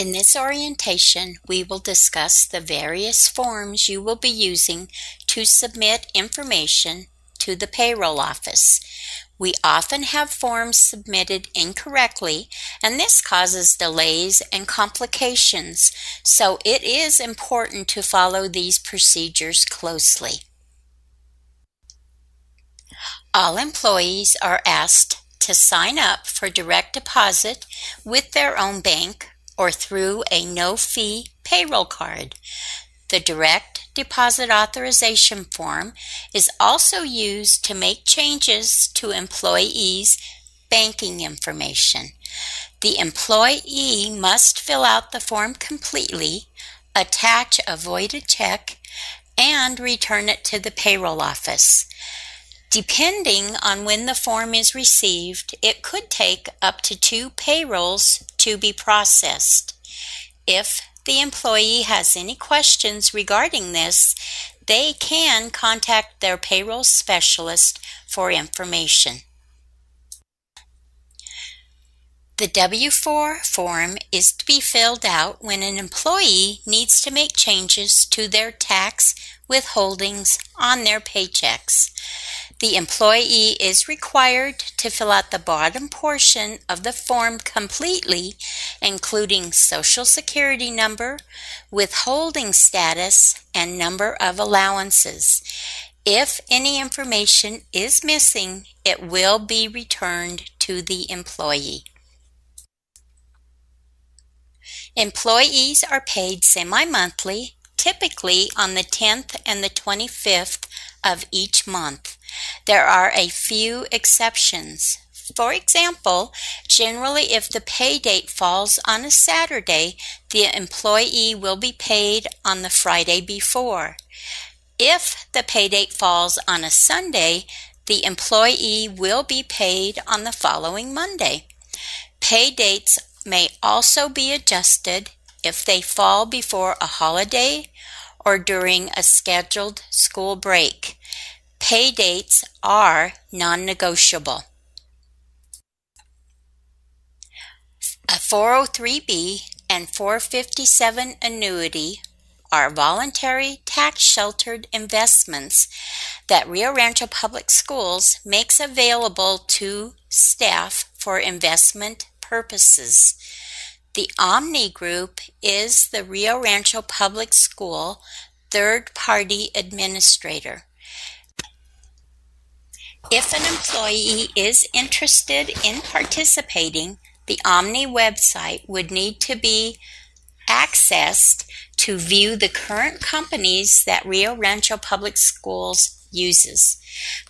In this orientation, we will discuss the various forms you will be using to submit information to the payroll office. We often have forms submitted incorrectly, and this causes delays and complications, so it is important to follow these procedures closely. All employees are asked to sign up for direct deposit with their own bank or through a no-fee payroll card. The direct deposit authorization form is also used to make changes to employees' banking information. The employee must fill out the form completely, attach a voided check, and return it to the payroll office. Depending on when the form is received, it could take up to 2 payrolls to be processed. If the employee has any questions regarding this, they can contact their payroll specialist for information. The W-4 form is to be filled out when an employee needs to make changes to their tax withholdings on their paychecks. The employee is required to fill out the bottom portion of the form completely, including Social Security number, withholding status, and number of allowances. If any information is missing, it will be returned to the employee. Employees are paid semi-monthly, typically on the 10th and the 25th of each month. There are a few exceptions. For example, generally if the pay date falls on a Saturday, the employee will be paid on the Friday before. If the pay date falls on a Sunday, the employee will be paid on the following Monday. Pay dates may also be adjusted if they fall before a holiday or during a scheduled school break. Pay dates are non-negotiable. A 403B and 457 annuity are voluntary tax-sheltered investments that Rio Rancho Public Schools makes available to staff for investment purposes. The Omni Group is the Rio Rancho Public School third-party administrator. If an employee is interested in participating, the Omni website would need to be accessed to view the current companies that Rio Rancho Public Schools uses.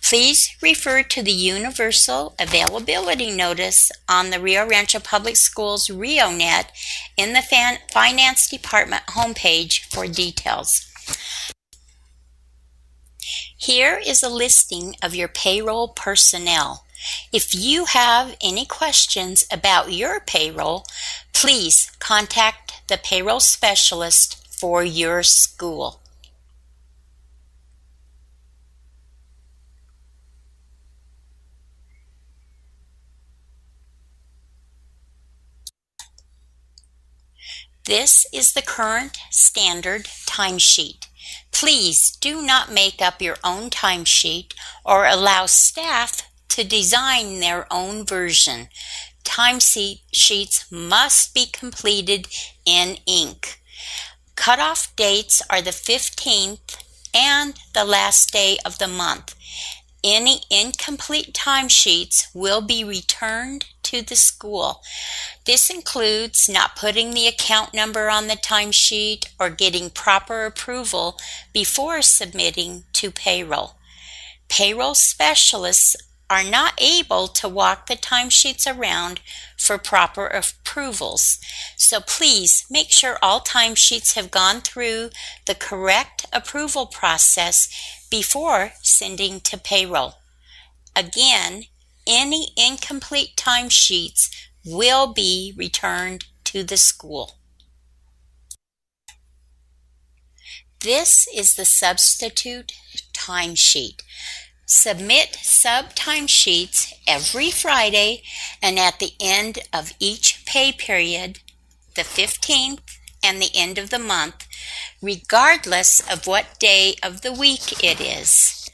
Please refer to the Universal Availability Notice on the Rio Rancho Public Schools RioNet in the Finance Department homepage for details. Here is a listing of your payroll personnel. If you have any questions about your payroll, please contact the payroll specialist for your school. This is the current standard timesheet. Please do not make up your own timesheet or allow staff to design their own version. Timesheets must be completed in ink. Cutoff dates are the 15th and the last day of the month. Any incomplete timesheets will be returned to the school. This includes not putting the account number on the timesheet or getting proper approval before submitting to payroll. Payroll specialists are not able to walk the timesheets around for proper approvals. So please make sure all timesheets have gone through the correct approval process before sending to payroll. Again, any incomplete timesheets will be returned to the school. This is the substitute timesheet. Submit sub-timesheets every Friday and at the end of each pay period the 15th, and the end of the month, regardless of what day of the week it is.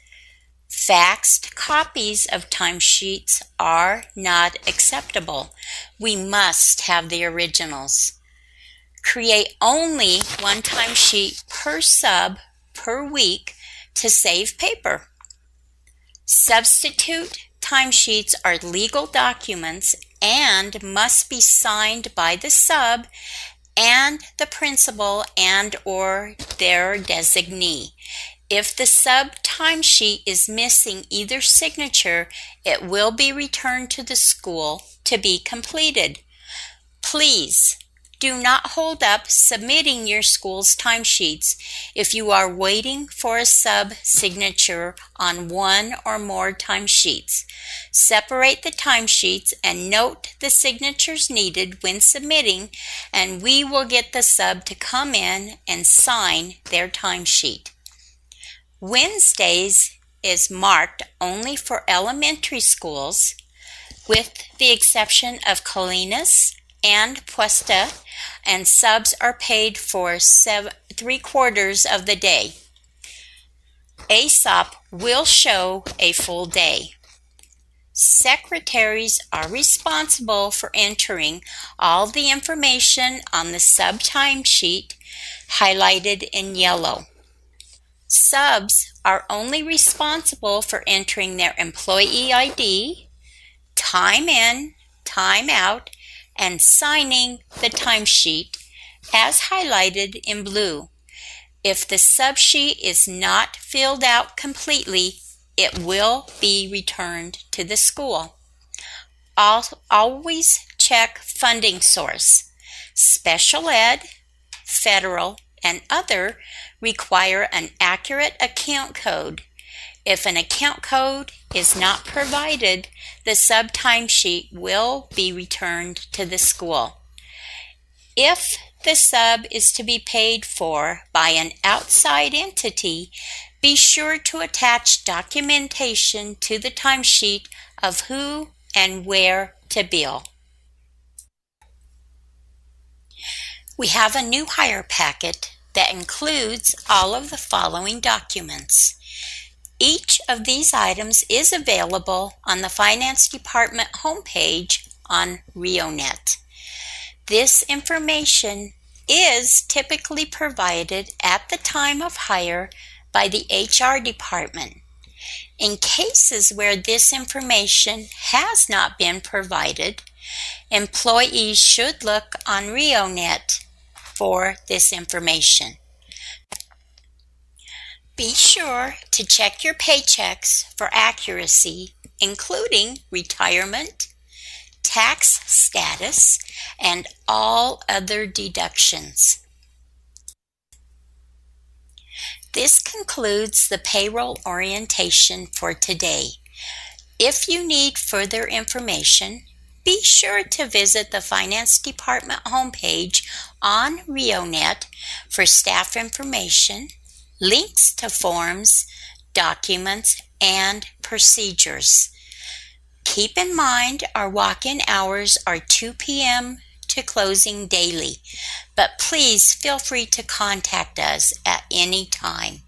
Faxed copies of timesheets are not acceptable. We must have the originals. Create only one timesheet per sub per week to save paper. Substitute timesheets are legal documents and must be signed by the sub and the principal and/or their designee. If the sub timesheet is missing either signature, it will be returned to the school to be completed. Please do not hold up submitting your school's timesheets if you are waiting for a sub signature on one or more timesheets. Separate the timesheets and note the signatures needed when submitting, and we will get the sub to come in and sign their timesheet. Wednesdays is marked only for elementary schools, with the exception of Colinas and Puesta, and subs are paid for 3/4 of the day. ASOP will show a full day. Secretaries are responsible for entering all the information on the sub timesheet highlighted in yellow. Subs are only responsible for entering their employee ID, time in, time out, and signing the timesheet as highlighted in blue. If the sub sheet is not filled out completely, it will be returned to the school. Always check funding source. Special ed, federal, and other require an accurate account code. If an account code is not provided, the sub timesheet will be returned to the school. If the sub is to be paid for by an outside entity, be sure to attach documentation to the timesheet of who and where to bill. We have a new hire packet that includes all of the following documents. Each of these items is available on the Finance Department homepage on RioNet. This information is typically provided at the time of hire by the HR department. In cases where this information has not been provided, employees should look on RioNet for this information. Be sure to check your paychecks for accuracy, including retirement, tax status, and all other deductions. This concludes the payroll orientation for today. If you need further information, be sure to visit the Finance Department homepage on RioNet for staff information, links to forms, documents, and procedures. Keep in mind our walk-in hours are 2 p.m. to closing daily, but please feel free to contact us at any time.